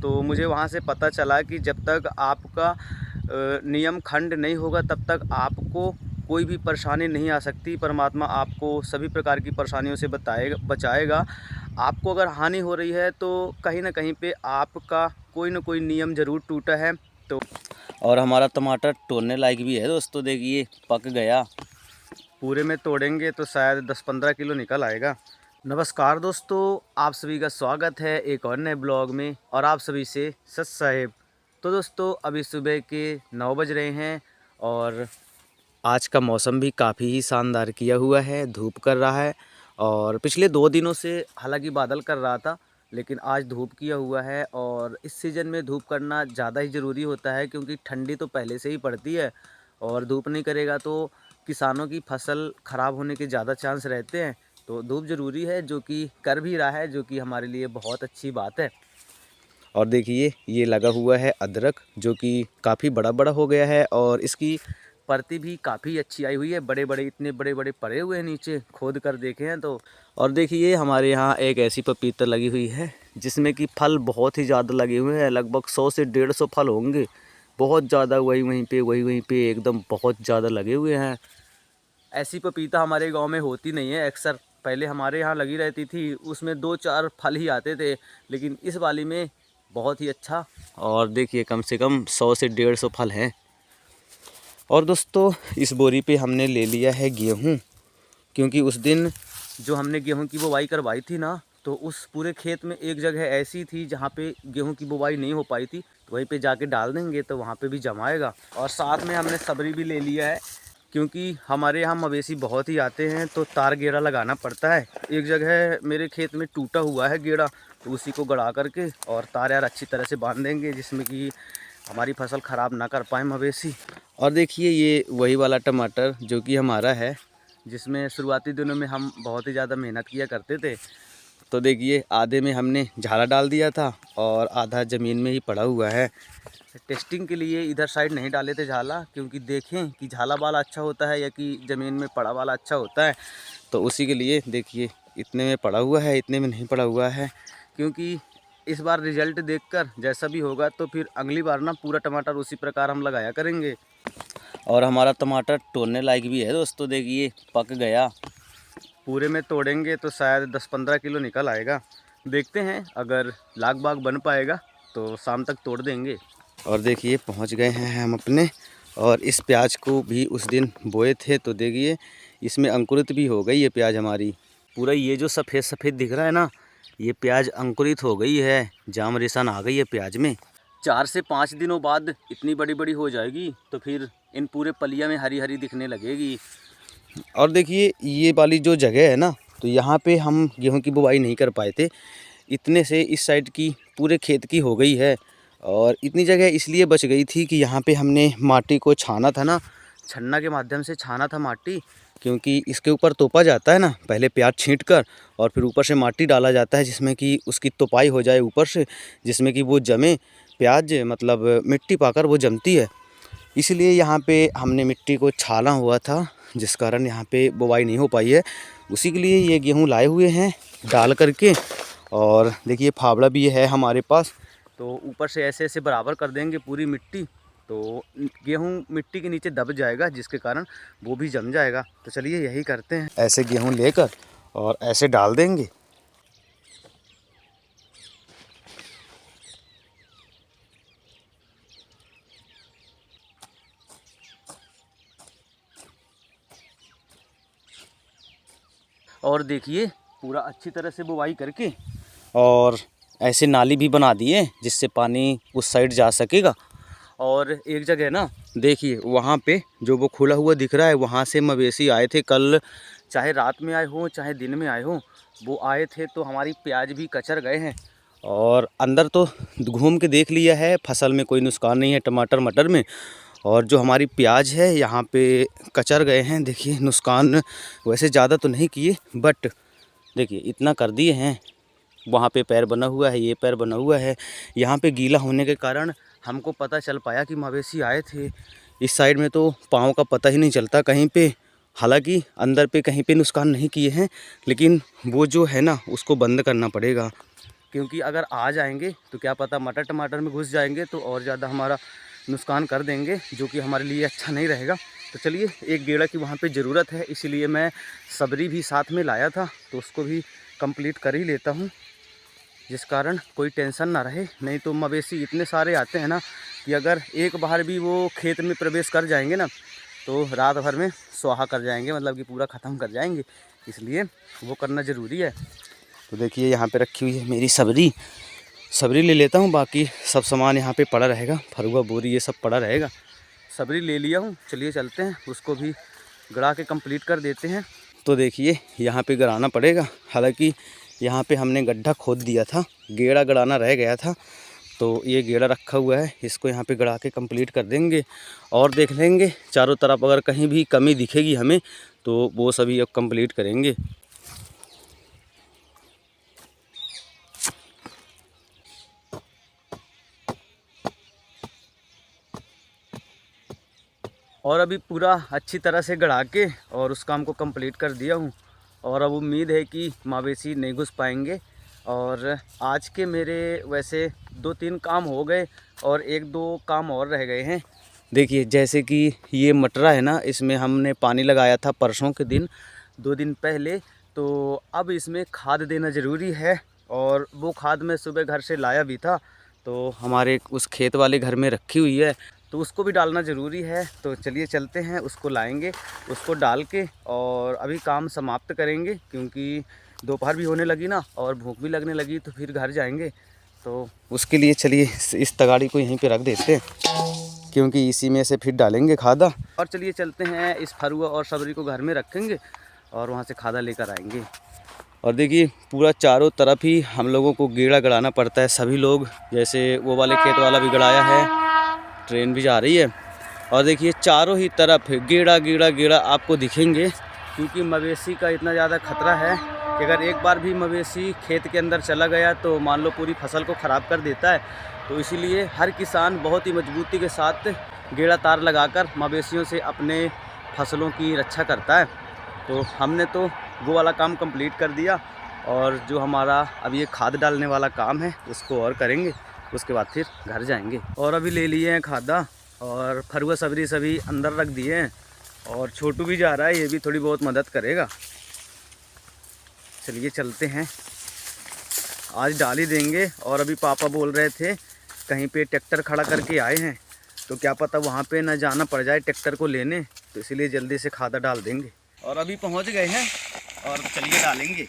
तो मुझे वहाँ से पता चला कि जब तक आपका नियम खंड नहीं होगा तब तक आपको कोई भी परेशानी नहीं आ सकती। परमात्मा आपको सभी प्रकार की परेशानियों से बचाएगा। आपको अगर हानि हो रही है तो कहीं न कहीं पे आपका कोई न कोई नियम ज़रूर टूटा है। तो और हमारा टमाटर तोड़ने लायक भी है दोस्तों, देखिए पक गया। पूरे में तोड़ेंगे तो शायद 10-15 किलो निकल आएगा। नमस्कार दोस्तों, आप सभी का स्वागत है एक और नए ब्लॉग में और आप सभी से सत साहेब। तो दोस्तों अभी सुबह के 9 बज रहे हैं और आज का मौसम भी काफ़ी ही शानदार किया हुआ है, धूप कर रहा है। और पिछले 2 दिनों से हालांकि बादल कर रहा था, लेकिन आज धूप किया हुआ है। और इस सीज़न में धूप करना ज़्यादा ही ज़रूरी होता है क्योंकि ठंडी तो पहले से ही पड़ती है और धूप नहीं करेगा तो किसानों की फसल ख़राब होने के ज़्यादा चांस रहते हैं। तो धूप ज़रूरी है, जो कि कर भी रहा है, जो कि हमारे लिए बहुत अच्छी बात है। और देखिए ये लगा हुआ है अदरक, जो कि काफ़ी बड़ा बड़ा हो गया है और इसकी परती भी काफ़ी अच्छी आई हुई है। बड़े बड़े, इतने बड़े बड़े पड़े हुए हैं, नीचे खोद कर देखे हैं तो। और देखिए हमारे यहाँ एक ऐसी पपीता लगी हुई है जिसमें कि फल बहुत ही ज़्यादा लगे हुए हैं, लगभग 100 से 150 फल होंगे। बहुत ज़्यादा वहीं पे एकदम बहुत ज़्यादा लगे हुए हैं। ऐसी पपीता हमारे गांव में होती नहीं है अक्सर। पहले हमारे यहाँ लगी रहती थी, उसमें 2-4 फल ही आते थे, लेकिन इस वाली में बहुत ही अच्छा। और देखिए कम से कम 100 से 150 फल हैं। और दोस्तों इस बोरी पे हमने ले लिया है गेहूँ, क्योंकि उस दिन जो हमने गेहूँ की बुवाई करवाई थी ना, तो उस पूरे खेत में एक जगह ऐसी थी जहाँ पे गेहूँ की बुवाई नहीं हो पाई थी, तो वहीं पे जाके डाल देंगे तो वहाँ पे भी जमाएगा। और साथ में हमने सबरी भी ले लिया है, क्योंकि हमारे यहाँ मवेशी बहुत ही आते हैं तो तार गेड़ा लगाना पड़ता है। एक जगह मेरे खेत में टूटा हुआ है गेड़ा, तो उसी को गड़ा करके और तार यार अच्छी तरह से बांध देंगे, जिसमें कि हमारी फसल ख़राब ना कर पाए मवेशी। और देखिए ये वही वाला टमाटर जो कि हमारा है, जिसमें शुरुआती दिनों में हम बहुत ही ज़्यादा मेहनत किया करते थे। तो देखिए आधे में हमने झाला डाल दिया था और आधा ज़मीन में ही पड़ा हुआ है। टेस्टिंग के लिए इधर साइड नहीं डाले थे झाला, क्योंकि देखें कि झाला वाला अच्छा होता है या कि ज़मीन में पड़ा वाला अच्छा होता है। तो उसी के लिए देखिए इतने में पड़ा हुआ है, इतने में नहीं पड़ा हुआ है, क्योंकि इस बार रिजल्ट देखकर जैसा भी होगा तो फिर अगली बार ना पूरा टमाटर उसी प्रकार हम लगाया करेंगे। और हमारा टमाटर तोड़ने लायक भी है दोस्तों, देखिए पक गया। पूरे में तोड़ेंगे तो शायद 10-15 किलो निकल आएगा। देखते हैं, अगर लाग बाग बन पाएगा तो शाम तक तोड़ देंगे। और देखिए पहुंच गए हैं हम अपने, और इस प्याज को भी उस दिन बोए थे तो देखिए इसमें अंकुरित भी हो गई है प्याज हमारी। पूरा ये जो सफ़ेद सफ़ेद दिख रहा है ना, ये प्याज अंकुरित हो गई है, जाम रेशन आ गई है प्याज में। 4 से 5 दिनों बाद इतनी बड़ी बड़ी हो जाएगी तो फिर इन पूरे पलिया में हरी हरी दिखने लगेगी। और देखिए ये वाली जो जगह है ना, तो यहाँ पे हम गेहूं की बुवाई नहीं कर पाए थे, इतने से इस साइड की पूरे खेत की हो गई है। और इतनी जगह इसलिए बच गई थी कि यहाँ पे हमने माटी को छाना था ना, छन्ना के माध्यम से छाना था माटी, क्योंकि इसके ऊपर तोपा जाता है ना, पहले प्याज छींट कर और फिर ऊपर से माटी डाला जाता है, जिसमें कि उसकी तोपाई हो जाए ऊपर से, जिसमें कि वो जमे प्याज, मतलब मिट्टी पाकर वो जमती है। इसलिए यहाँ पे हमने मिट्टी को छाना हुआ था, जिस कारण यहाँ पे बुवाई नहीं हो पाई है। उसी के लिए ये गेहूँ लाए हुए हैं डाल करके। और देखिए फावड़ा भी है हमारे पास, तो ऊपर से ऐसे ऐसे बराबर कर देंगे पूरी मिट्टी, तो गेहूँ मिट्टी के नीचे दब जाएगा, जिसके कारण वो भी जम जाएगा। तो चलिए यही करते हैं, ऐसे गेहूँ लेकर और ऐसे डाल देंगे। और देखिए पूरा अच्छी तरह से बुवाई करके और ऐसे नाली भी बना दिए जिससे पानी उस साइड जा सकेगा। और एक जगह ना देखिए वहाँ पे जो वो खुला हुआ दिख रहा है, वहाँ से मवेशी आए थे कल, चाहे रात में आए हों चाहे दिन में आए हों, वो आए थे तो हमारी प्याज भी कचर गए हैं। और अंदर तो घूम के देख लिया है, फसल में कोई नुकसान नहीं है, टमाटर मटर में। और जो हमारी प्याज है यहाँ पे कचर गए हैं, देखिए नुकसान वैसे ज़्यादा तो नहीं किए, बट देखिए इतना कर दिए हैं। वहाँ पे पैर बना हुआ है, ये पैर बना हुआ है। यहाँ पे गीला होने के कारण हमको पता चल पाया कि मवेशी आए थे। इस साइड में तो पाँव का पता ही नहीं चलता कहीं पे। हालांकि अंदर पे कहीं पे नुकसान नहीं किए हैं, लेकिन वो जो है ना उसको बंद करना पड़ेगा। क्योंकि अगर आ जाएंगे तो क्या पता मटर टमाटर में घुस जाएंगे तो और ज़्यादा हमारा नुकसान कर देंगे, जो कि हमारे लिए अच्छा नहीं रहेगा। तो चलिए, एक गेड़ा की वहाँ पे ज़रूरत है, इसीलिए मैं सबरी भी साथ में लाया था, तो उसको भी कंप्लीट कर ही लेता हूँ, जिस कारण कोई टेंशन ना रहे। नहीं तो मवेशी इतने सारे आते हैं ना कि अगर एक बार भी वो खेत में प्रवेश कर जाएंगे ना तो रात भर में स्वाहा कर जाएंगे, मतलब कि पूरा ख़त्म कर जाएंगे, इसलिए वो करना ज़रूरी है। तो देखिए यहाँ पे रखी हुई है मेरी सबरी, सबरी ले लेता हूँ, बाकी सब सामान यहाँ पे पड़ा रहेगा, फरुआ बोरी ये सब पड़ा रहेगा। सबरी ले लिया हूँ, चलिए चलते हैं, उसको भी गड़ा के कंप्लीट कर देते हैं। तो देखिए यहाँ पे गड़ाना पड़ेगा, हालांकि यहाँ पे हमने गड्ढा खोद दिया था, गेड़ा गड़ाना रह गया था, तो ये गेड़ा रखा हुआ है, इसको यहाँ पे गड़ा के कंप्लीट कर देंगे और देख लेंगे चारों तरफ अगर कहीं भी कमी दिखेगी हमें तो वो सभी अब कंप्लीट करेंगे। और अभी पूरा अच्छी तरह से गड़ा के और उस काम को कंप्लीट कर दिया हूँ, और अब उम्मीद है कि मवेशी नहीं घुस पाएंगे। और आज के मेरे वैसे 2-3 काम हो गए और 1-2 काम और रह गए हैं। देखिए जैसे कि ये मटरा है ना, इसमें हमने पानी लगाया था परसों के दिन, 2 दिन पहले, तो अब इसमें खाद देना ज़रूरी है, और वो खाद मैं सुबह घर से लाया भी था, तो हमारे उस खेत वाले घर में रखी हुई है, तो उसको भी डालना ज़रूरी है। तो चलिए चलते हैं, उसको लाएंगे, उसको डाल के और अभी काम समाप्त करेंगे, क्योंकि दोपहर भी होने लगी ना और भूख भी लगने लगी, तो फिर घर जाएंगे। तो उसके लिए चलिए इस तगाड़ी को यहीं पे रख देते हैं, क्योंकि इसी में से फिर डालेंगे खादा। और चलिए चलते हैं, इस फरुआ और सबरी को घर में रखेंगे और वहाँ से खादा लेकर आएंगे। और देखिए पूरा चारों तरफ ही हम लोगों को गेड़ा गड़ाना पड़ता है, सभी लोग, जैसे वो वाले खेत वाला भी गड़ाया है, ट्रेन भी जा रही है, और देखिए चारों ही तरफ गेड़ा गेड़ा गेड़ा आपको दिखेंगे, क्योंकि मवेशी का इतना ज़्यादा खतरा है कि अगर एक बार भी मवेशी खेत के अंदर चला गया तो मान लो पूरी फसल को ख़राब कर देता है। तो इसीलिए हर किसान बहुत ही मजबूती के साथ गेड़ा तार लगाकर मवेशियों से अपने फसलों की रक्षा करता है। तो हमने तो वो वाला काम कंप्लीट कर दिया, और जो हमारा अब ये खाद डालने वाला काम है उसको और करेंगे, उसके बाद फिर घर जाएंगे। और अभी ले लिए हैं खादा, और फरुआ सबरी सभी अंदर रख दिए हैं, और छोटू भी जा रहा है, ये भी थोड़ी बहुत मदद करेगा। चलिए चलते हैं, आज डाल ही देंगे। और अभी पापा बोल रहे थे कहीं पे ट्रैक्टर खड़ा करके आए हैं, तो क्या पता वहाँ पे ना जाना पड़ जाए ट्रैक्टर को लेने, तो इसलिए जल्दी से खादा डाल देंगे। और अभी पहुँच गए हैं और चलिए डालेंगे।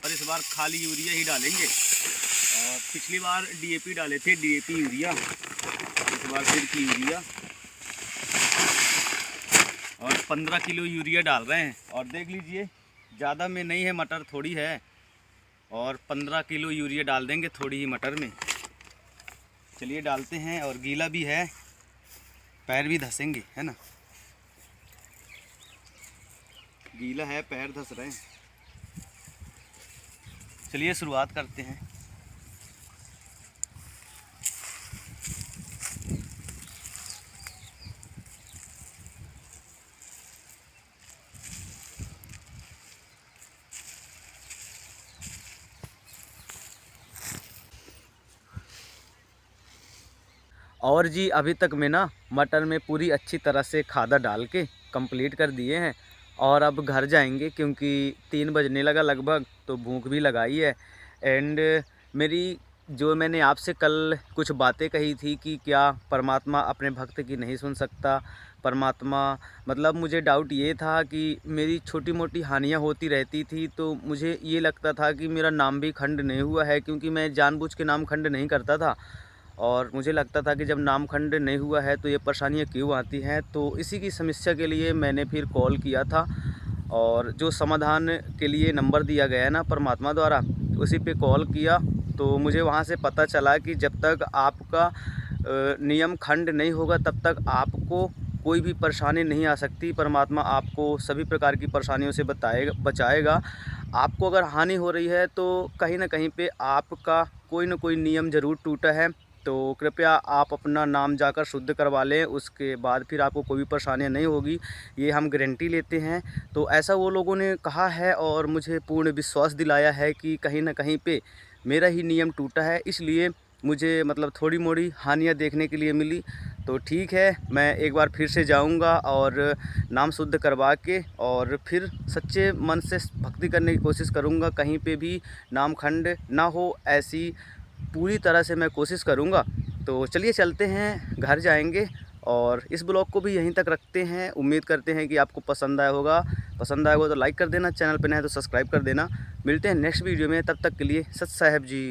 और इस बार खाली यूरिया ही डालेंगे, और पिछली बार डीएपी डाले थे, डीएपी यूरिया, इस बार फिर की यूरिया, और 15 किलो यूरिया डाल रहे हैं। और देख लीजिए ज़्यादा में नहीं है, मटर थोड़ी है, और 15 किलो यूरिया डाल देंगे थोड़ी ही मटर में। चलिए डालते हैं, और गीला भी है, पैर भी धसेंगे, है ना, गीला है, पैर धस रहे हैं। चलिए शुरुआत करते हैं। और जी अभी तक मैं ना मटर में पूरी अच्छी तरह से खादा डाल के कंप्लीट कर दिए हैं, और अब घर जाएंगे, क्योंकि 3 बजने लगा लगभग, तो भूख भी लगाई है। एंड मेरी जो मैंने आपसे कल कुछ बातें कही थी कि क्या परमात्मा अपने भक्त की नहीं सुन सकता, परमात्मा, मतलब मुझे डाउट ये था कि मेरी छोटी मोटी हानियाँ होती रहती थी, तो मुझे ये लगता था कि मेरा नाम भी खंड नहीं हुआ है, क्योंकि मैं जानबूझ के नाम खंड नहीं करता था, और मुझे लगता था कि जब नाम खंड नहीं हुआ है तो ये परेशानियाँ क्यों आती हैं। तो इसी की समस्या के लिए मैंने फिर कॉल किया था, और जो समाधान के लिए नंबर दिया गया है ना परमात्मा द्वारा, उसी पे कॉल किया, तो मुझे वहाँ से पता चला कि जब तक आपका नियम खंड नहीं होगा तब तक आपको कोई भी परेशानी नहीं आ सकती। परमात्मा आपको सभी प्रकार की परेशानियों से बचाएगा। आपको अगर हानि हो रही है तो कहीं ना कहीं पे आपका कोई ना कोई नियम ज़रूर टूटा है, तो कृपया आप अपना नाम जाकर शुद्ध करवा लें, उसके बाद फिर आपको कोई भी परेशानियाँ नहीं होगी, ये हम गारंटी लेते हैं। तो ऐसा वो लोगों ने कहा है और मुझे पूर्ण विश्वास दिलाया है कि कहीं न कहीं पे मेरा ही नियम टूटा है, इसलिए मुझे मतलब थोड़ी मोड़ी हानियाँ देखने के लिए मिली। तो ठीक है, मैं एक बार फिर से जाऊंगा और नाम शुद्ध करवा के और फिर सच्चे मन से भक्ति करने की कोशिश करूंगा। कहीं पे भी नाम खंड ना हो, ऐसी पूरी तरह से मैं कोशिश करूंगा। तो चलिए चलते हैं, घर जाएंगे और इस ब्लॉग को भी यहीं तक रखते हैं। उम्मीद करते हैं कि आपको पसंद आया होगा। पसंद आया होगा तो लाइक कर देना, चैनल पर नए हैं तो सब्सक्राइब कर देना। मिलते हैं नेक्स्ट वीडियो में, तब तक के लिए सत साहेब जी।